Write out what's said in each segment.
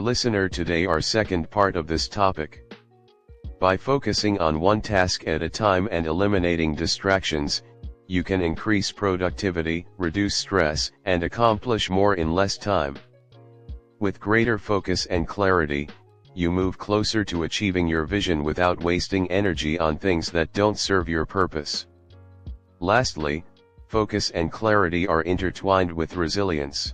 listener, today our second part of this topic. By focusing on one task at a time and eliminating distractions, you can increase productivity, reduce stress, and accomplish more in less time. With greater focus and clarity, you move closer to achieving your vision without wasting energy on things that don't serve your purpose. Lastly, focus and clarity are intertwined with resilience.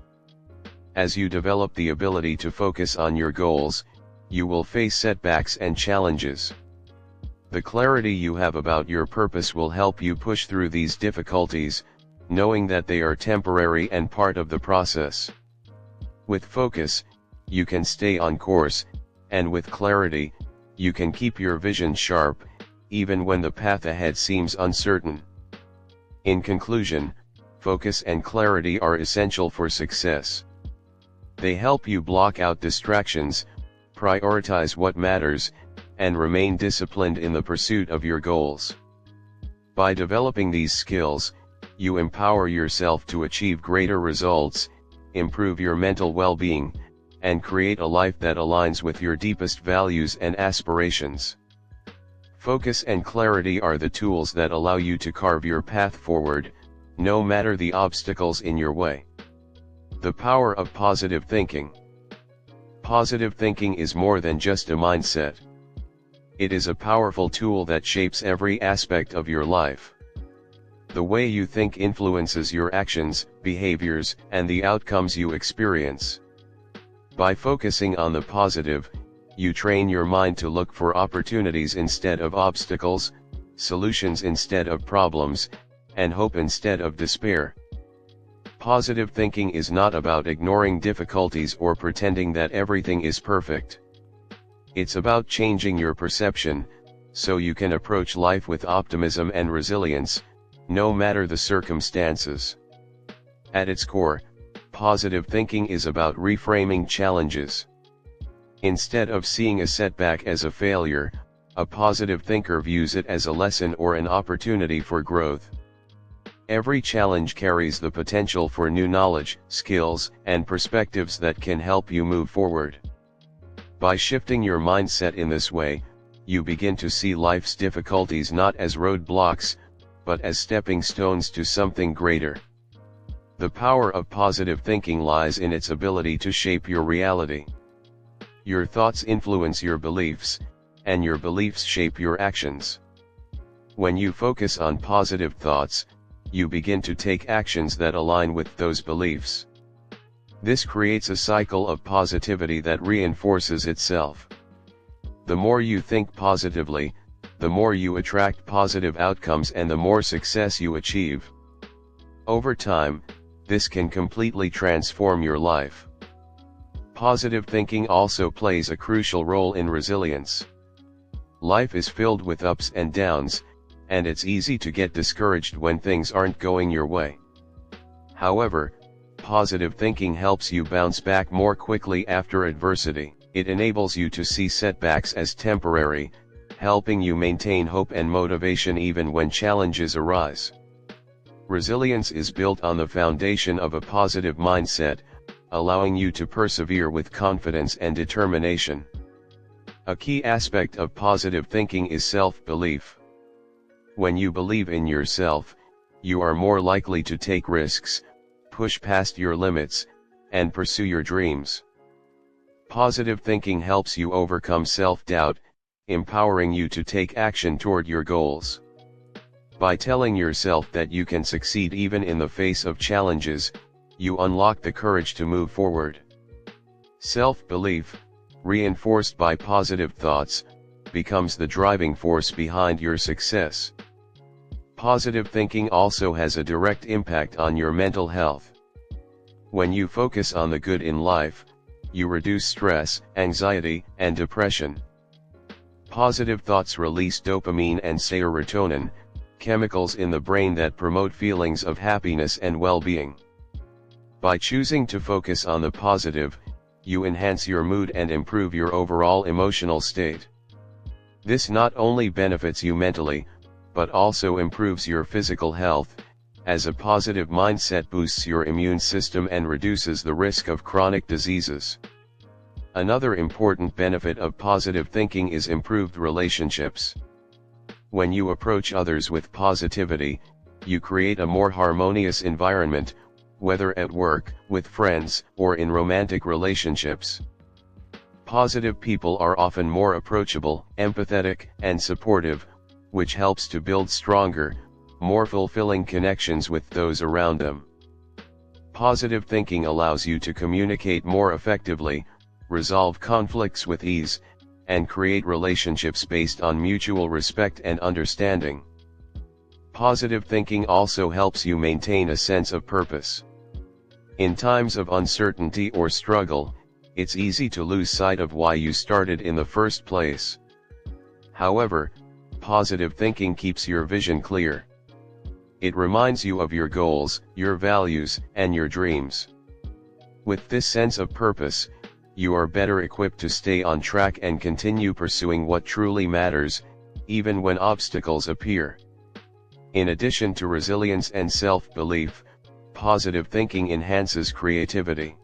As you develop the ability to focus on your goals, you will face setbacks and challenges. The clarity you have about your purpose will help you push through these difficulties, knowing that they are temporary and part of the process. With focus, you can stay on course, and with clarity, you can keep your vision sharp, even when the path ahead seems uncertain. In conclusion, focus and clarity are essential for success. They help you block out distractions, prioritize what matters, and remain disciplined in the pursuit of your goals. By developing these skills, you empower yourself to achieve greater results, improve your mental well-being, and create a life that aligns with your deepest values and aspirations. Focus and clarity are the tools that allow you to carve your path forward, no matter the obstacles in your way. The power of positive thinking. Positive thinking is more than just a mindset. It is a powerful tool that shapes every aspect of your life. The way you think influences your actions, behaviors, and the outcomes you experience. By focusing on the positive, you train your mind to look for opportunities instead of obstacles, solutions instead of problems, and hope instead of despair. Positive thinking is not about ignoring difficulties or pretending that everything is perfect. It's about changing your perception, so you can approach life with optimism and resilience, no matter the circumstances. At its core, positive thinking is about reframing challenges. Instead of seeing a setback as a failure, a positive thinker views it as a lesson or an opportunity for growth. Every challenge carries the potential for new knowledge, skills, and perspectives that can help you move forward. By shifting your mindset in this way, you begin to see life's difficulties not as roadblocks, but as stepping stones to something greater. The power of positive thinking lies in its ability to shape your reality. Your thoughts influence your beliefs, and your beliefs shape your actions. When you focus on positive thoughts, you begin to take actions that align with those beliefs. This creates a cycle of positivity that reinforces itself. The more you think positively, the more you attract positive outcomes and the more success you achieve. Over time, this can completely transform your life. Positive thinking also plays a crucial role in resilience. Life is filled with ups and downs, and it's easy to get discouraged when things aren't going your way. However, positive thinking helps you bounce back more quickly after adversity. It enables you to see setbacks as temporary, helping you maintain hope and motivation even when challenges arise. Resilience is built on the foundation of a positive mindset, allowing you to persevere with confidence and determination. A key aspect of positive thinking is self-belief. When you believe in yourself, you are more likely to take risks, push past your limits, and pursue your dreams. Positive thinking helps you overcome self-doubt, empowering you to take action toward your goals. By telling yourself that you can succeed even in the face of challenges, you unlock the courage to move forward. Self-belief, reinforced by positive thoughts, becomes the driving force behind your success. Positive thinking also has a direct impact on your mental health. When you focus on the good in life, you reduce stress, anxiety, and depression. Positive thoughts release dopamine and serotonin, chemicals in the brain that promote feelings of happiness and well-being. By choosing to focus on the positive, you enhance your mood and improve your overall emotional state. This not only benefits you mentally, but also improves your physical health, as a positive mindset boosts your immune system and reduces the risk of chronic diseases. Another important benefit of positive thinking is improved relationships. When you approach others with positivity, you create a more harmonious environment, whether at work, with friends, or in romantic relationships. Positive people are often more approachable, empathetic, and supportive, which helps to build stronger, more fulfilling connections with those around them. Positive thinking allows you to communicate more effectively, resolve conflicts with ease, and create relationships based on mutual respect and understanding. Positive thinking also helps you maintain a sense of purpose. In times of uncertainty or struggle, it's easy to lose sight of why you started in the first place. However, positive thinking keeps your vision clear. It reminds you of your goals, your values, and your dreams. With this sense of purpose, you are better equipped to stay on track and continue pursuing what truly matters, even when obstacles appear. In addition to resilience and self-belief, positive thinking enhances creativity.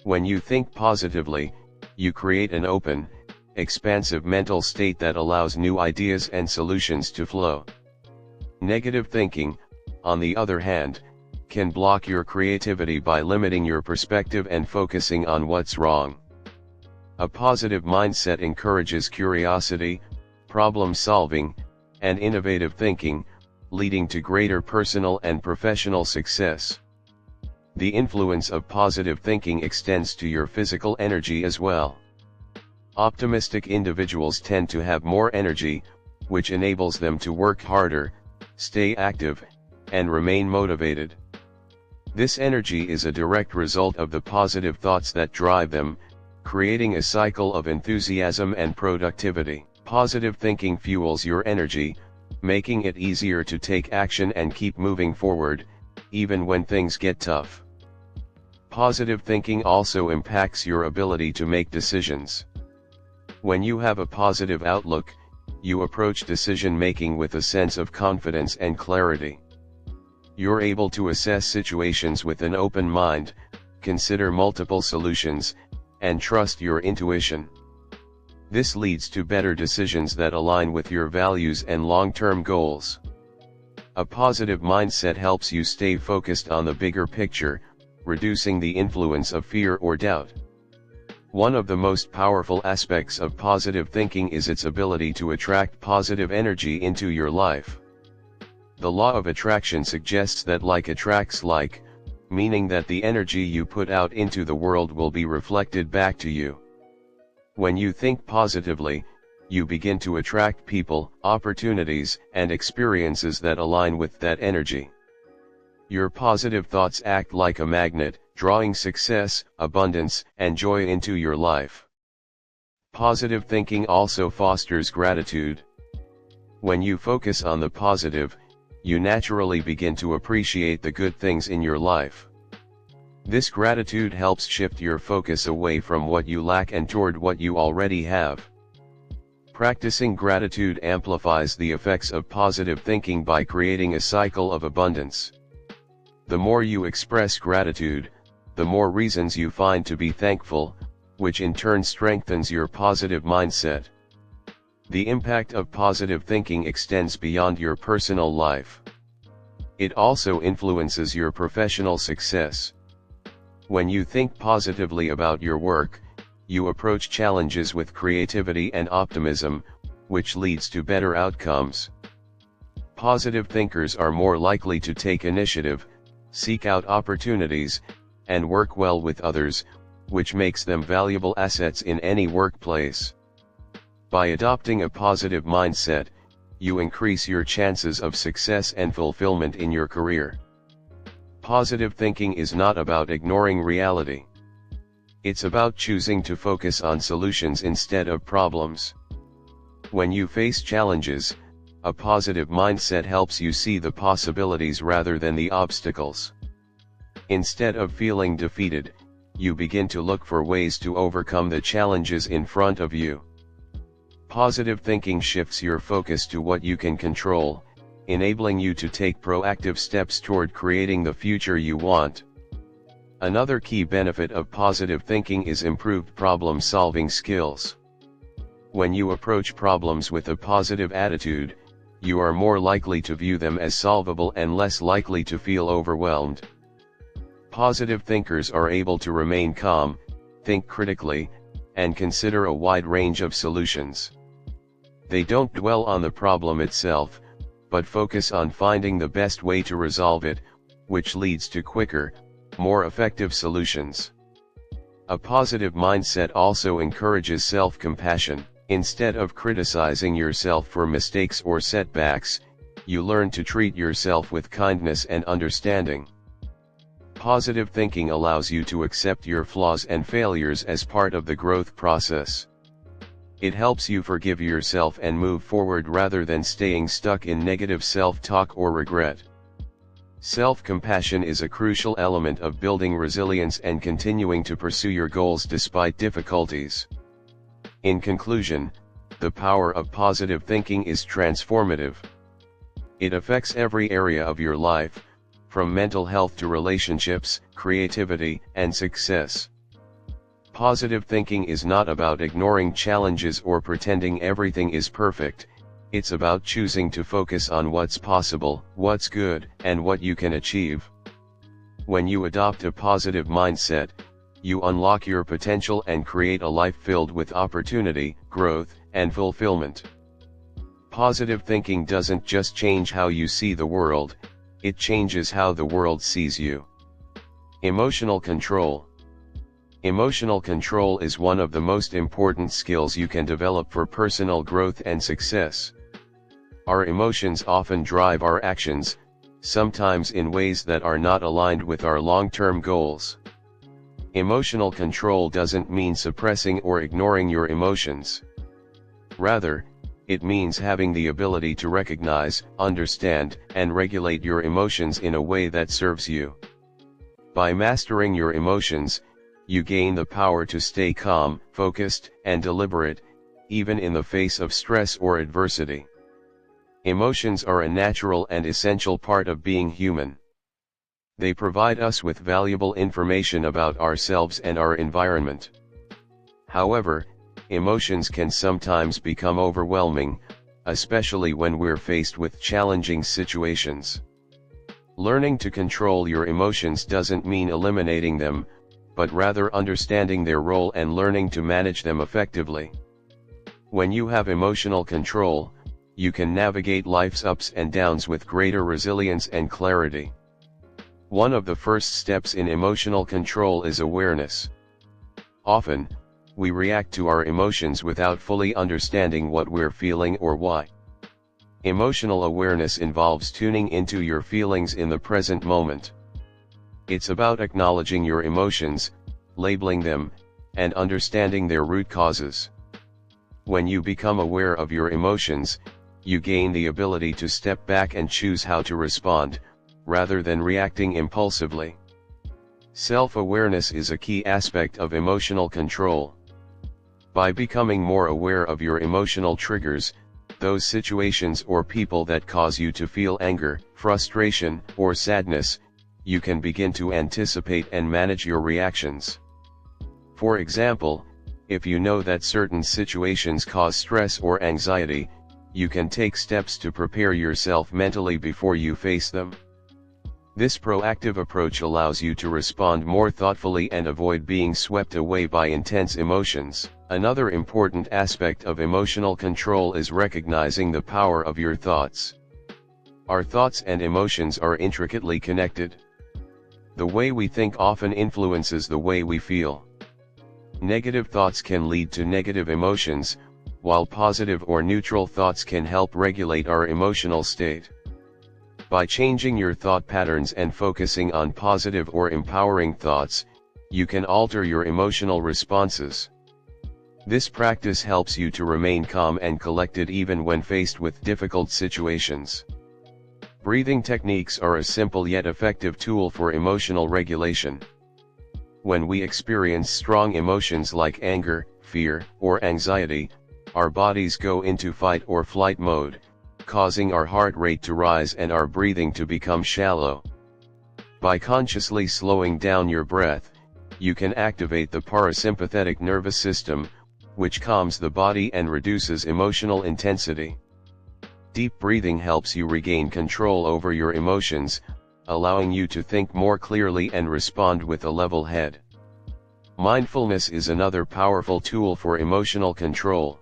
When you think positively, you create an open, expansive mental state that allows new ideas and solutions to flow. Negative thinking, on the other hand, can block your creativity by limiting your perspective and focusing on what's wrong. A positive mindset encourages curiosity, problem solving, and innovative thinking, leading to greater personal and professional success. The influence of positive thinking extends to your physical energy as well. Optimistic individuals tend to have more energy, which enables them to work harder, stay active, and remain motivated. This energy is a direct result of the positive thoughts that drive them, creating a cycle of enthusiasm and productivity. Positive thinking fuels your energy, making it easier to take action and keep moving forward, even when things get tough. Positive thinking also impacts your ability to make decisions. When you have a positive outlook, you approach decision-making with a sense of confidence and clarity. You're able to assess situations with an open mind, consider multiple solutions, and trust your intuition. This leads to better decisions that align with your values and long-term goals. A positive mindset helps you stay focused on the bigger picture, reducing the influence of fear or doubt. One of the most powerful aspects of positive thinking is its ability to attract positive energy into your life. The law of attraction suggests that like attracts like, meaning that the energy you put out into the world will be reflected back to you. When you think positively, you begin to attract people, opportunities, and experiences that align with that energy. Your positive thoughts act like a magnet, drawing success, abundance, and joy into your life. Positive thinking also fosters gratitude. When you focus on the positive, you naturally begin to appreciate the good things in your life. This gratitude helps shift your focus away from what you lack and toward what you already have. Practicing gratitude amplifies the effects of positive thinking by creating a cycle of abundance. The more you express gratitude, the more reasons you find to be thankful, which in turn strengthens your positive mindset. The impact of positive thinking extends beyond your personal life. It also influences your professional success. When you think positively about your work, you approach challenges with creativity and optimism, which leads to better outcomes. Positive thinkers are more likely to take initiative, seek out opportunities, and work well with others, which makes them valuable assets in any workplace. By adopting a positive mindset, you increase your chances of success and fulfillment in your career. Positive thinking is not about ignoring reality. It's about choosing to focus on solutions instead of problems. When you face challenges, a positive mindset helps you see the possibilities rather than the obstacles. Instead of feeling defeated, you begin to look for ways to overcome the challenges in front of you. Positive thinking shifts your focus to what you can control, enabling you to take proactive steps toward creating the future you want. Another key benefit of positive thinking is improved problem-solving skills. When you approach problems with a positive attitude, you are more likely to view them as solvable and less likely to feel overwhelmed. Positive thinkers are able to remain calm, think critically, and consider a wide range of solutions. They don't dwell on the problem itself, but focus on finding the best way to resolve it, which leads to quicker, more effective solutions. A positive mindset also encourages self-compassion. Instead of criticizing yourself for mistakes or setbacks, you learn to treat yourself with kindness and understanding. Positive thinking allows you to accept your flaws and failures as part of the growth process. It helps you forgive yourself and move forward rather than staying stuck in negative self-talk or regret. Self-compassion is a crucial element of building resilience and continuing to pursue your goals despite difficulties. In conclusion, the power of positive thinking is transformative. It affects every area of your life, from mental health to relationships, creativity, and success. Positive thinking is not about ignoring challenges or pretending everything is perfect, it's about choosing to focus on what's possible, what's good, and what you can achieve. When you adopt a positive mindset, you unlock your potential and create a life filled with opportunity, growth, and fulfillment. Positive thinking doesn't just change how you see the world, it changes how the world sees you. Emotional control. Emotional control is one of the most important skills you can develop for personal growth and success. Our emotions often drive our actions, sometimes in ways that are not aligned with our long-term goals. Emotional control doesn't mean suppressing or ignoring your emotions. Rather, it means having the ability to recognize, understand, and regulate your emotions in a way that serves you. By mastering your emotions, you gain the power to stay calm, focused, and deliberate, even in the face of stress or adversity. Emotions are a natural and essential part of being human. They provide us with valuable information about ourselves and our environment. However, emotions can sometimes become overwhelming, especially when we're faced with challenging situations. Learning to control your emotions doesn't mean eliminating them, but rather understanding their role and learning to manage them effectively. When you have emotional control, you can navigate life's ups and downs with greater resilience and clarity. One of the first steps in emotional control is awareness. Often, we react to our emotions without fully understanding what we're feeling or why. Emotional awareness involves tuning into your feelings in the present moment. It's about acknowledging your emotions, labeling them, and understanding their root causes. When you become aware of your emotions, you gain the ability to step back and choose how to respond, rather than reacting impulsively. Self-awareness is a key aspect of emotional control. By becoming more aware of your emotional triggers, those situations or people that cause you to feel anger, frustration, or sadness, you can begin to anticipate and manage your reactions. For example, if you know that certain situations cause stress or anxiety, you can take steps to prepare yourself mentally before you face them. This proactive approach allows you to respond more thoughtfully and avoid being swept away by intense emotions. Another important aspect of emotional control is recognizing the power of your thoughts. Our thoughts and emotions are intricately connected. The way we think often influences the way we feel. Negative thoughts can lead to negative emotions, while positive or neutral thoughts can help regulate our emotional state. By changing your thought patterns and focusing on positive or empowering thoughts, you can alter your emotional responses. This practice helps you to remain calm and collected even when faced with difficult situations. Breathing techniques are a simple yet effective tool for emotional regulation. When we experience strong emotions like anger, fear, or anxiety, our bodies go into fight or flight mode, causing our heart rate to rise and our breathing to become shallow. By consciously slowing down your breath, you can activate the parasympathetic nervous system, which calms the body and reduces emotional intensity. Deep breathing helps you regain control over your emotions, allowing you to think more clearly and respond with a level head. Mindfulness is another powerful tool for emotional control.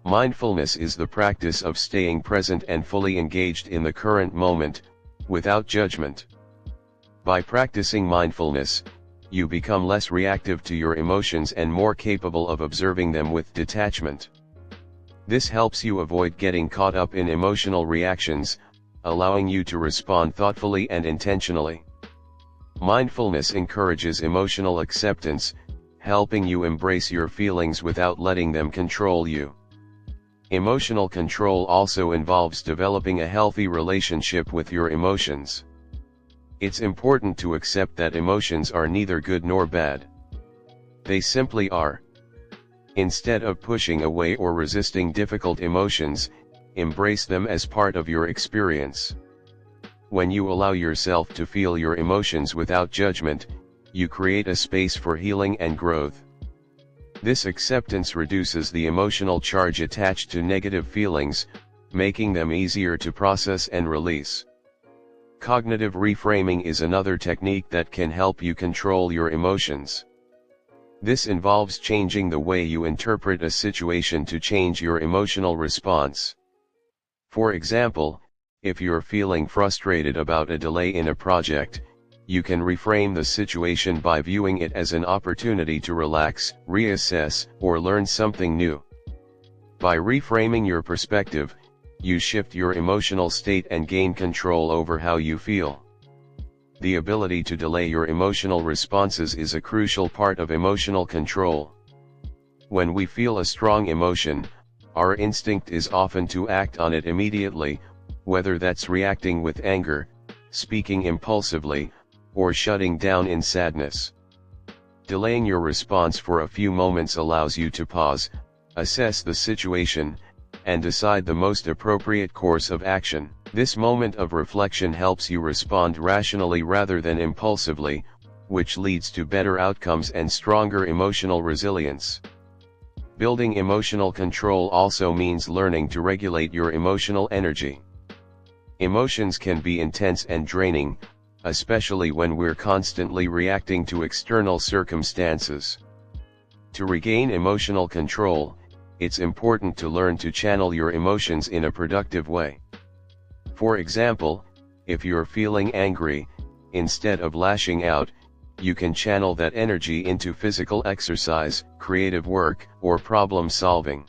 Mindfulness is the practice of staying present and fully engaged in the current moment, without judgment. By practicing mindfulness, you become less reactive to your emotions and more capable of observing them with detachment. This helps you avoid getting caught up in emotional reactions, allowing you to respond thoughtfully and intentionally. Mindfulness encourages emotional acceptance, helping you embrace your feelings without letting them control you. Emotional control also involves developing a healthy relationship with your emotions. It's important to accept that emotions are neither good nor bad. They simply are. Instead of pushing away or resisting difficult emotions, embrace them as part of your experience. When you allow yourself to feel your emotions without judgment, you create a space for healing and growth. This acceptance reduces the emotional charge attached to negative feelings, making them easier to process and release. Cognitive reframing is another technique that can help you control your emotions. This involves changing the way you interpret a situation to change your emotional response. For example, if you're feeling frustrated about a delay in a project, you can reframe the situation by viewing it as an opportunity to relax, reassess, or learn something new. By reframing your perspective, you shift your emotional state and gain control over how you feel. The ability to delay your emotional responses is a crucial part of emotional control. When we feel a strong emotion, our instinct is often to act on it immediately, whether that's reacting with anger, speaking impulsively, or shutting down in sadness. Delaying your response for a few moments allows you to pause, assess the situation, and decide the most appropriate course of action. This moment of reflection helps you respond rationally rather than impulsively, which leads to better outcomes and stronger emotional resilience. Building emotional control also means learning to regulate your emotional energy. Emotions can be intense and draining, especially when we're constantly reacting to external circumstances. To regain emotional control, it's important to learn to channel your emotions in a productive way. For example, if you're feeling angry, instead of lashing out, you can channel that energy into physical exercise, creative work, or problem solving.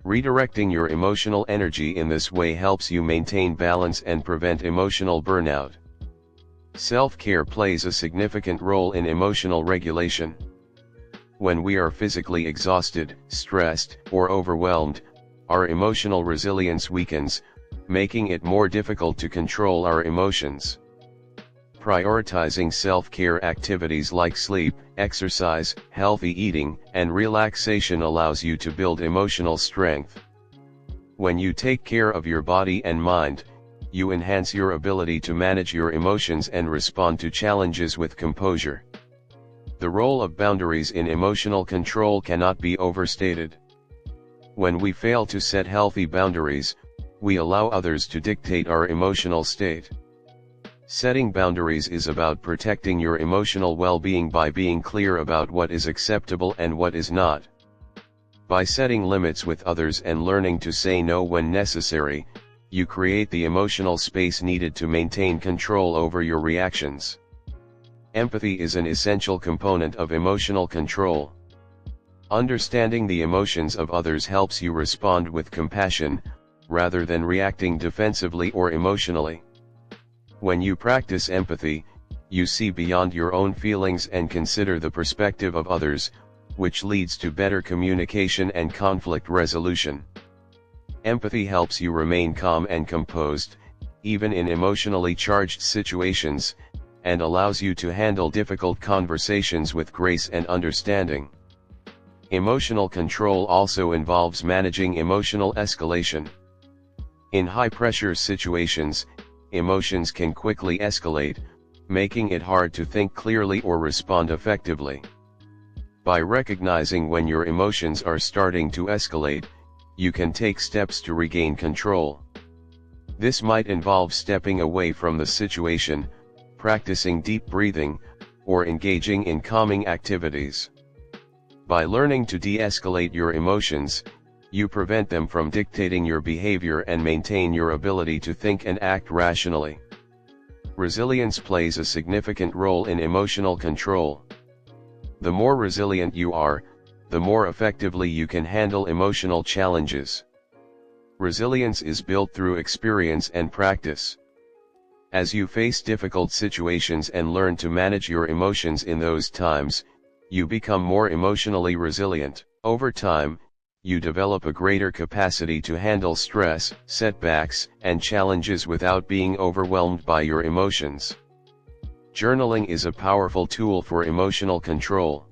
Redirecting your emotional energy in this way helps you maintain balance and prevent emotional burnout. Self-care plays a significant role in emotional regulation. When we are physically exhausted, stressed, or overwhelmed, our emotional resilience weakens, making it more difficult to control our emotions. Prioritizing self-care activities like sleep, exercise, healthy eating, and relaxation allows you to build emotional strength. When you take care of your body and mind, you enhance your ability to manage your emotions and respond to challenges with composure. The role of boundaries in emotional control cannot be overstated. When we fail to set healthy boundaries, we allow others to dictate our emotional state. Setting boundaries is about protecting your emotional well-being by being clear about what is acceptable and what is not. By setting limits with others and learning to say no when necessary, you create the emotional space needed to maintain control over your reactions. Empathy is an essential component of emotional control. Understanding the emotions of others helps you respond with compassion, rather than reacting defensively or emotionally. When you practice empathy, you see beyond your own feelings and consider the perspective of others, which leads to better communication and conflict resolution. Empathy helps you remain calm and composed, even in emotionally charged situations, and allows you to handle difficult conversations with grace and understanding. Emotional control also involves managing emotional escalation. In high-pressure situations, emotions can quickly escalate, making it hard to think clearly or respond effectively. By recognizing when your emotions are starting to escalate, you can take steps to regain control. This might involve stepping away from the situation, practicing deep breathing, or engaging in calming activities. By learning to de-escalate your emotions, you prevent them from dictating your behavior and maintain your ability to think and act rationally. Resilience plays a significant role in emotional control. The more resilient you are, the more effectively you can handle emotional challenges. Resilience is built through experience and practice. As you face difficult situations and learn to manage your emotions in those times, you become more emotionally resilient. Over time, you develop a greater capacity to handle stress, setbacks, and challenges without being overwhelmed by your emotions. Journaling is a powerful tool for emotional control.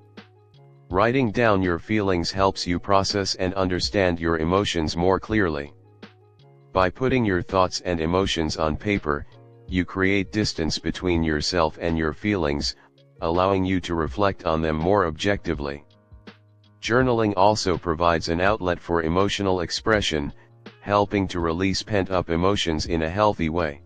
Writing down your feelings helps you process and understand your emotions more clearly. By putting your thoughts and emotions on paper, you create distance between yourself and your feelings, allowing you to reflect on them more objectively. Journaling also provides an outlet for emotional expression, helping to release pent-up emotions in a healthy way.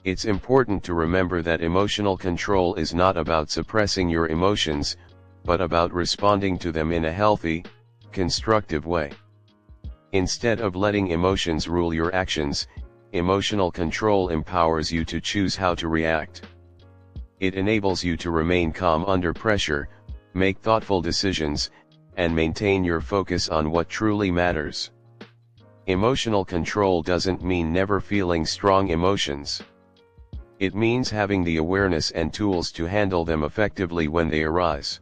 It's important to remember that emotional control is not about suppressing your emotions, but about responding to them in a healthy, constructive way. Instead of letting emotions rule your actions, emotional control empowers you to choose how to react. It enables you to remain calm under pressure, make thoughtful decisions, and maintain your focus on what truly matters. Emotional control doesn't mean never feeling strong emotions. It means having the awareness and tools to handle them effectively when they arise.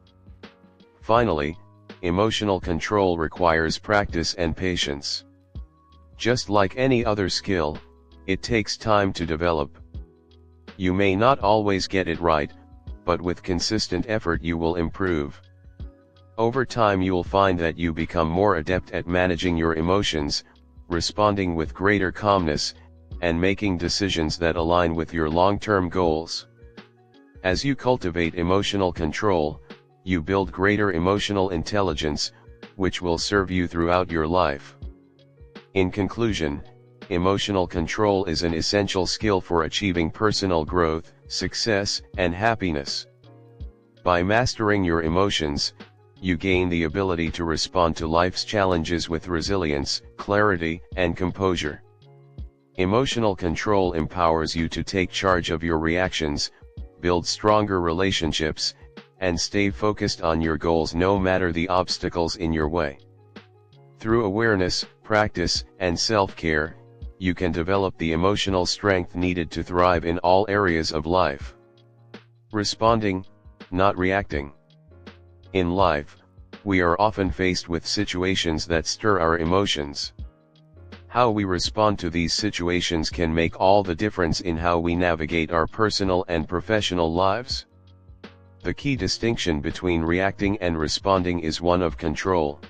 Finally, emotional control requires practice and patience. Just like any other skill, it takes time to develop. You may not always get it right, but with consistent effort you will improve. Over time you'll find that you become more adept at managing your emotions, responding with greater calmness, and making decisions that align with your long-term goals. As you cultivate emotional control, you build greater emotional intelligence, which will serve you throughout your life. In conclusion, emotional control is an essential skill for achieving personal growth, success, and happiness. By mastering your emotions, you gain the ability to respond to life's challenges with resilience, clarity, and composure. Emotional control empowers you to take charge of your reactions, build stronger relationships, and stay focused on your goals no matter the obstacles in your way. Through awareness, practice, and self-care, you can develop the emotional strength needed to thrive in all areas of life. Responding, not reacting. In life, we are often faced with situations that stir our emotions. How we respond to these situations can make all the difference in how we navigate our personal and professional lives. The key distinction between reacting and responding is one of control.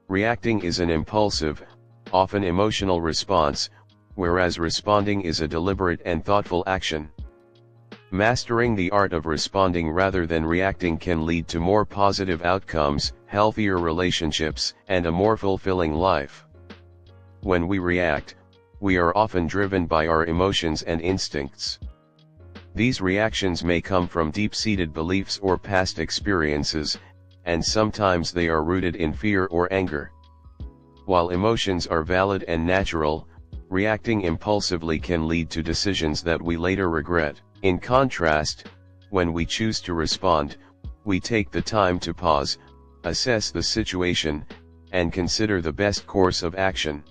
Reacting is an impulsive, often emotional response, whereas responding is a deliberate and thoughtful action. Mastering the art of responding rather than reacting can lead to more positive outcomes, healthier relationships, and a more fulfilling life. When we react, we are often driven by our emotions and instincts. These reactions may come from deep-seated beliefs or past experiences, and sometimes they are rooted in fear or anger. While emotions are valid and natural, reacting impulsively can lead to decisions that we later regret. In contrast, when we choose to respond, we take the time to pause, assess the situation, and consider the best course of action.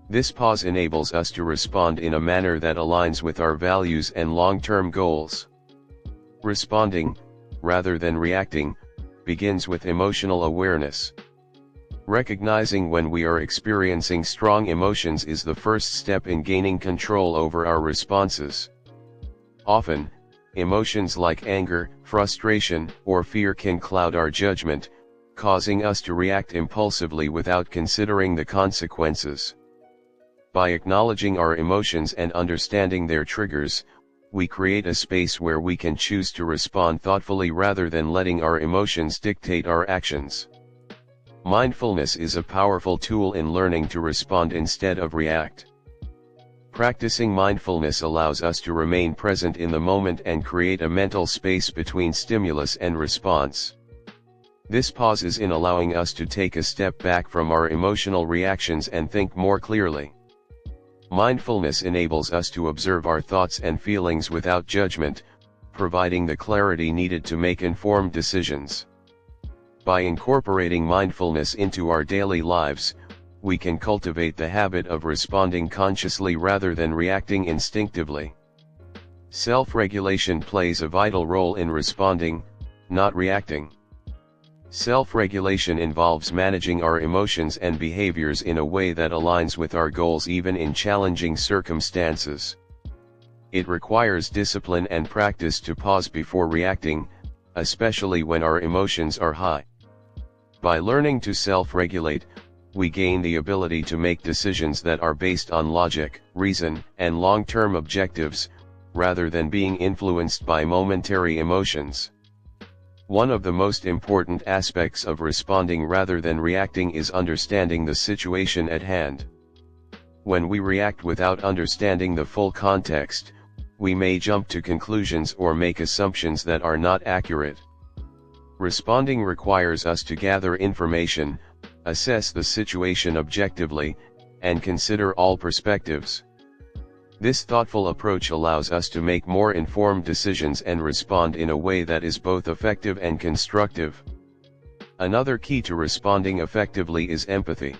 This pause enables us to respond in a manner that aligns with our values and long-term goals. Responding, rather than reacting, begins with emotional awareness. Recognizing when we are experiencing strong emotions is the first step in gaining control over our responses. Often, emotions like anger, frustration, or fear can cloud our judgment, causing us to react impulsively without considering the consequences. By acknowledging our emotions and understanding their triggers, we create a space where we can choose to respond thoughtfully rather than letting our emotions dictate our actions. Mindfulness is a powerful tool in learning to respond instead of react. Practicing mindfulness allows us to remain present in the moment and create a mental space between stimulus and response. This pause is in allowing us to take a step back from our emotional reactions and think more clearly. Mindfulness enables us to observe our thoughts and feelings without judgment, providing the clarity needed to make informed decisions. By incorporating mindfulness into our daily lives, we can cultivate the habit of responding consciously rather than reacting instinctively. Self-regulation plays a vital role in responding, not reacting. Self-regulation involves managing our emotions and behaviors in a way that aligns with our goals even in challenging circumstances. It requires discipline and practice to pause before reacting, especially when our emotions are high. By learning to self-regulate, we gain the ability to make decisions that are based on logic, reason, and long-term objectives, rather than being influenced by momentary emotions. One of the most important aspects of responding rather than reacting is understanding the situation at hand. When we react without understanding the full context, we may jump to conclusions or make assumptions that are not accurate. Responding requires us to gather information, assess the situation objectively, and consider all perspectives. This thoughtful approach allows us to make more informed decisions and respond in a way that is both effective and constructive. Another key to responding effectively is empathy.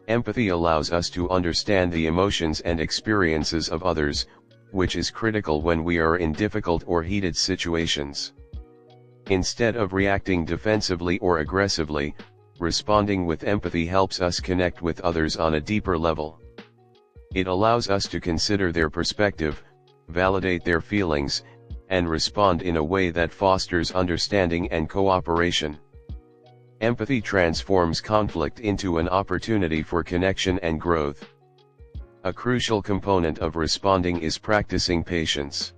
Empathy allows us to understand the emotions and experiences of others, which is critical when we are in difficult or heated situations. Instead of reacting defensively or aggressively, responding with empathy helps us connect with others on a deeper level. It allows us to consider their perspective, validate their feelings, and respond in a way that fosters understanding and cooperation. Empathy transforms conflict into an opportunity for connection and growth. A crucial component of responding is practicing patience.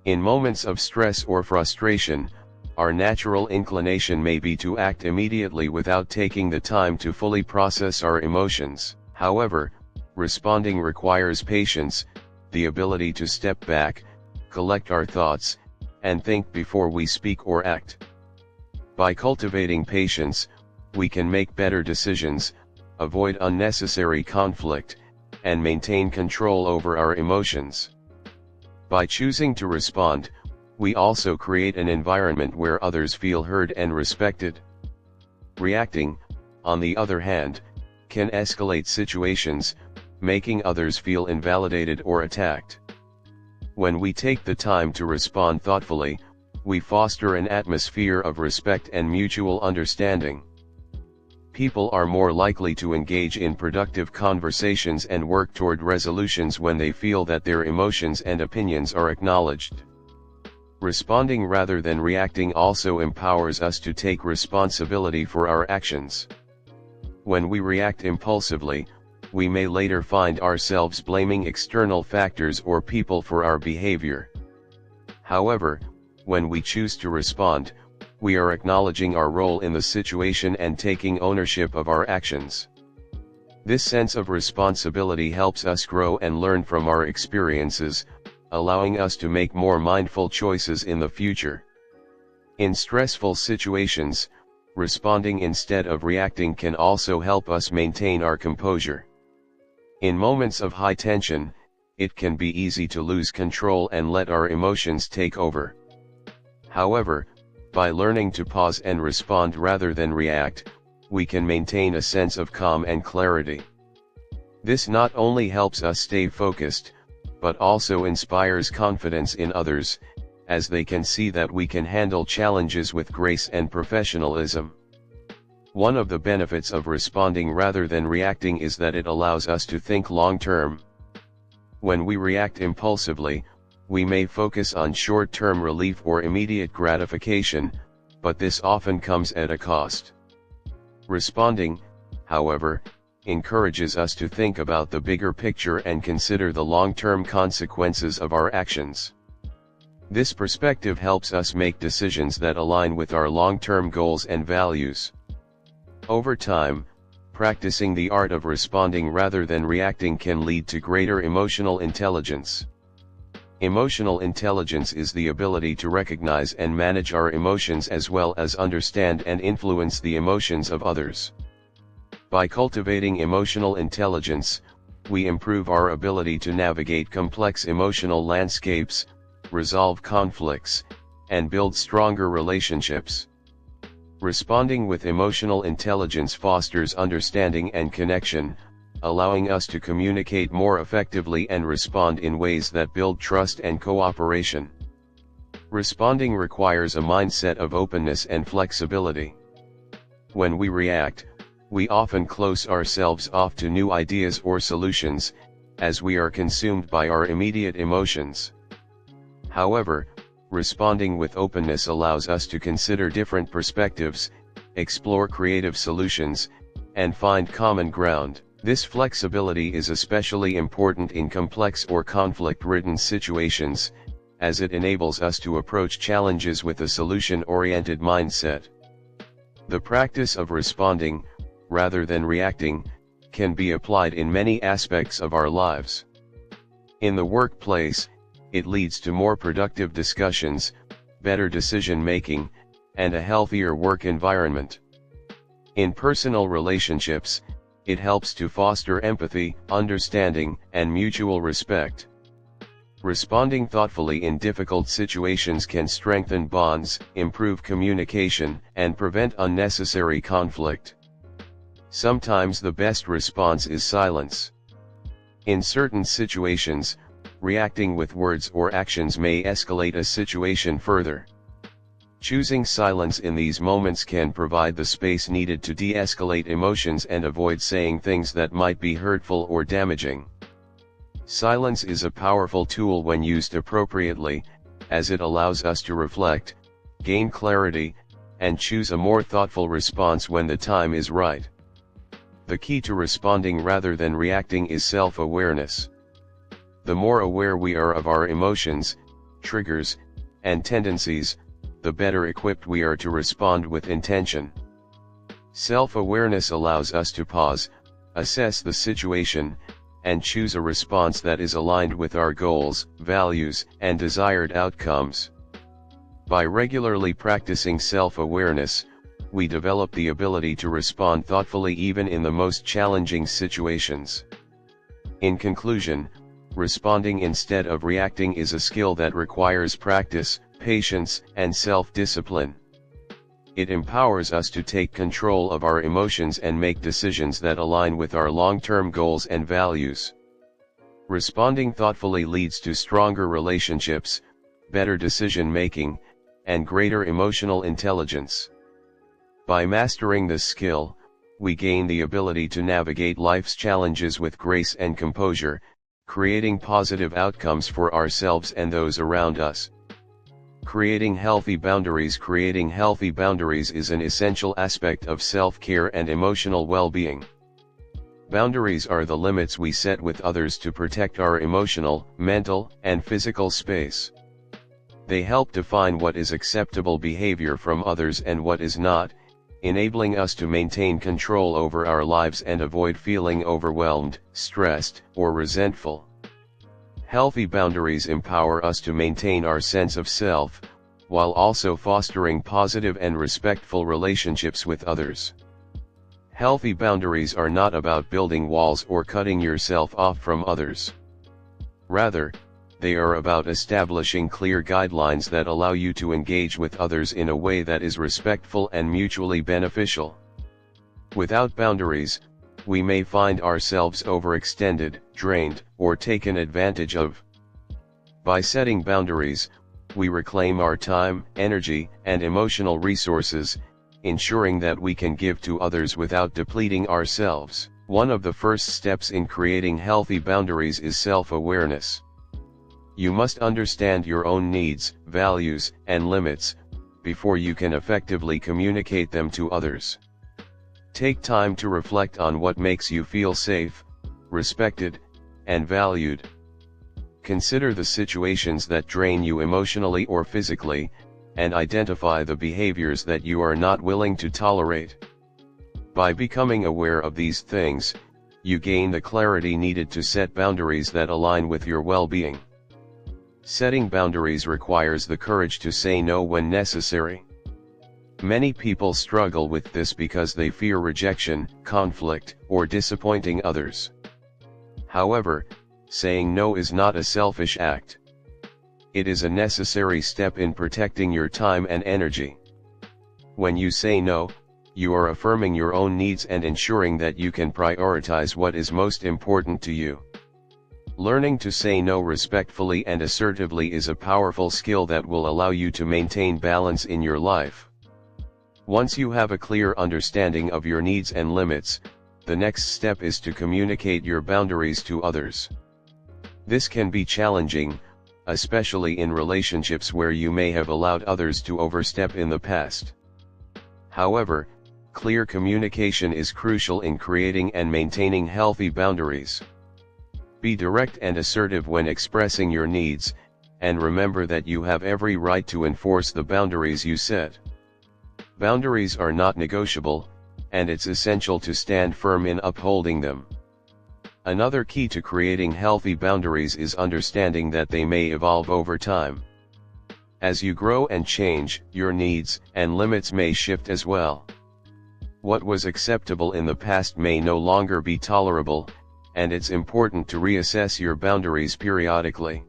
In moments of stress or frustration, our natural inclination may be to act immediately without taking the time to fully process our emotions. However, responding requires patience, the ability to step back, collect our thoughts, and think before we speak or act. By cultivating patience, we can make better decisions, avoid unnecessary conflict, and maintain control over our emotions. By choosing to respond, we also create an environment where others feel heard and respected. Reacting, on the other hand, can escalate situations, making others feel invalidated or attacked. When we take the time to respond thoughtfully, we foster an atmosphere of respect and mutual understanding. People are more likely to engage in productive conversations and work toward resolutions when they feel that their emotions and opinions are acknowledged. Responding rather than reacting also empowers us to take responsibility for our actions. When we react impulsively, we may later find ourselves blaming external factors or people for our behavior. However, when we choose to respond, we are acknowledging our role in the situation and taking ownership of our actions. This sense of responsibility helps us grow and learn from our experiences, allowing us to make more mindful choices in the future. In stressful situations, responding instead of reacting can also help us maintain our composure. In moments of high tension, it can be easy to lose control and let our emotions take over. However, by learning to pause and respond rather than react, we can maintain a sense of calm and clarity. This not only helps us stay focused, but also inspires confidence in others, as they can see that we can handle challenges with grace and professionalism. One of the benefits of responding rather than reacting is that it allows us to think long-term. When we react impulsively, we may focus on short-term relief or immediate gratification, but this often comes at a cost. Responding, however, encourages us to think about the bigger picture and consider the long-term consequences of our actions. This perspective helps us make decisions that align with our long-term goals and values. Over time, practicing the art of responding rather than reacting can lead to greater emotional intelligence. Emotional intelligence is the ability to recognize and manage our emotions as well as understand and influence the emotions of others. By cultivating emotional intelligence, we improve our ability to navigate complex emotional landscapes, resolve conflicts, and build stronger relationships. Responding with emotional intelligence fosters understanding and connection, allowing us to communicate more effectively and respond in ways that build trust and cooperation. Responding requires a mindset of openness and flexibility. When we react, we often close ourselves off to new ideas or solutions, as we are consumed by our immediate emotions. However, responding with openness allows us to consider different perspectives, explore creative solutions, and find common ground. This flexibility is especially important in complex or conflict-ridden situations, as it enables us to approach challenges with a solution-oriented mindset. The practice of responding, rather than reacting, can be applied in many aspects of our lives. In the workplace, it leads to more productive discussions, better decision-making, and a healthier work environment. In personal relationships, it helps to foster empathy, understanding, and mutual respect. Responding thoughtfully in difficult situations can strengthen bonds, improve communication, and prevent unnecessary conflict. Sometimes the best response is silence. In certain situations, reacting with words or actions may escalate a situation further. Choosing silence in these moments can provide the space needed to de-escalate emotions and avoid saying things that might be hurtful or damaging. Silence is a powerful tool when used appropriately, as it allows us to reflect, gain clarity, and choose a more thoughtful response when the time is right. The key to responding rather than reacting is self-awareness. The more aware we are of our emotions, triggers, and tendencies, the better equipped we are to respond with intention. Self-awareness allows us to pause, assess the situation, and choose a response that is aligned with our goals, values, and desired outcomes. By regularly practicing self-awareness, we develop the ability to respond thoughtfully even in the most challenging situations. In conclusion, responding instead of reacting is a skill that requires practice, patience, and self-discipline. It empowers us to take control of our emotions and make decisions that align with our long-term goals and values. Responding thoughtfully leads to stronger relationships, better decision-making, and greater emotional intelligence. By mastering this skill, we gain the ability to navigate life's challenges with grace and composure, creating positive outcomes for ourselves and those around us. Creating healthy boundaries is an essential aspect of self-care and emotional well-being. Boundaries are the limits we set with others to protect our emotional, mental, and physical space. They help define what is acceptable behavior from others and what is not, enabling us to maintain control over our lives and avoid feeling overwhelmed, stressed, or resentful. Healthy boundaries empower us to maintain our sense of self, while also fostering positive and respectful relationships with others. Healthy boundaries are not about building walls or cutting yourself off from others. Rather, they are about establishing clear guidelines that allow you to engage with others in a way that is respectful and mutually beneficial. Without boundaries, we may find ourselves overextended, drained, or taken advantage of. By setting boundaries, we reclaim our time, energy, and emotional resources, ensuring that we can give to others without depleting ourselves. One of the first steps in creating healthy boundaries is self-awareness. You must understand your own needs, values, and limits, before you can effectively communicate them to others. Take time to reflect on what makes you feel safe, respected, and valued. Consider the situations that drain you emotionally or physically, and identify the behaviors that you are not willing to tolerate. By becoming aware of these things, you gain the clarity needed to set boundaries that align with your well-being. Setting boundaries requires the courage to say no when necessary. Many people struggle with this because they fear rejection, conflict, or disappointing others. However, saying no is not a selfish act. It is a necessary step in protecting your time and energy. When you say no, you are affirming your own needs and ensuring that you can prioritize what is most important to you. Learning to say no respectfully and assertively is a powerful skill that will allow you to maintain balance in your life. Once you have a clear understanding of your needs and limits, the next step is to communicate your boundaries to others. This can be challenging, especially in relationships where you may have allowed others to overstep in the past. However, clear communication is crucial in creating and maintaining healthy boundaries. Be direct and assertive when expressing your needs, and remember that you have every right to enforce the boundaries you set. Boundaries are not negotiable, and it's essential to stand firm in upholding them. Another key to creating healthy boundaries is understanding that they may evolve over time. As you grow and change, your needs and limits may shift as well. What was acceptable in the past may no longer be tolerable, and it's important to reassess your boundaries periodically.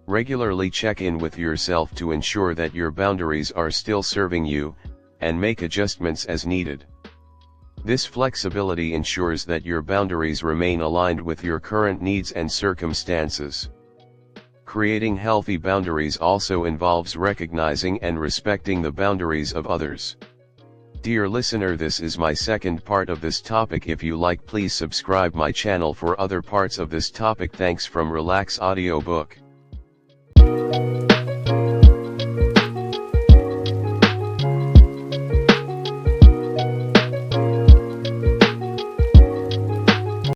Regularly check in with yourself to ensure that your boundaries are still serving you, and make adjustments as needed. This flexibility ensures that your boundaries remain aligned with your current needs and circumstances. Creating healthy boundaries also involves recognizing and respecting the boundaries of others. Dear listener, this is my second part of this topic. If you like, please subscribe my channel for other parts of this topic. Thanks from Relax Audiobook.